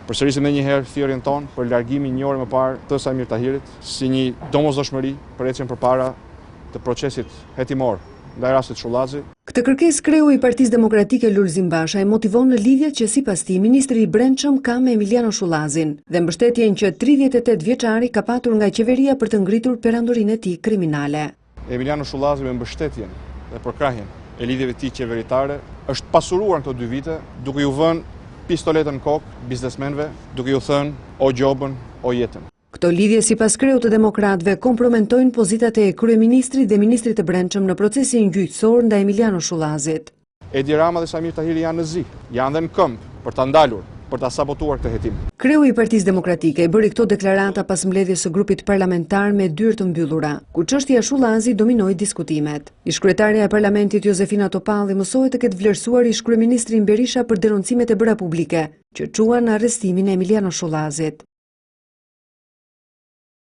Përsërisim edhe një herë thirrjen tonë për largimin një orë më parë të Samir Tahirit si një domosdoshmëri për ecjen përpara të procesit hetimor ndaj rastit Shullazi. Këtë kërkesë kreu i Partisë Demokratike Lulzim Basha e motivon në lidhje që sipas tij ministri i Brendshëm ka me Emiliano Shullazin dhe mbështetjen që 38 vjeçari ka patur nga qeveria për të ngritur perandorinë e tij kriminale. Emiliano Shullazi me mbështetjen dhe përkrahjen e lidhjeve të tij qeveritare është pasuruar këto 2 vite duke ju vënë pistoletën në kokë biznesmenëve, duke ju thënë o gjobën, o jetën. Këto lidhje sipas kreut të demokratëve kompromentojnë pozitat e kryeministrit dhe ministrit të Brendshëm në procesin gjyqësor ndaj Emiliano Shullazit. Edi Rama dhe Samir Tahiri janë në zi, janë dhe në këmbë për ta ndalur, për ta sabotuar këtë hetim. Kreu i Partisë Demokratike e bëri këto deklarata pas mbledhjes së grupit parlamentar me dyrë të mbyllura, ku çështja Shullazi dominoi diskutimet. Ish-kryetaria e Parlamentit Josefina Topalli mësohet të ketë vlerësuar ish-kryeministrin Berisha për denoncimet e bëra publike, që çuan në arrestimin e Emiliano Shullazit.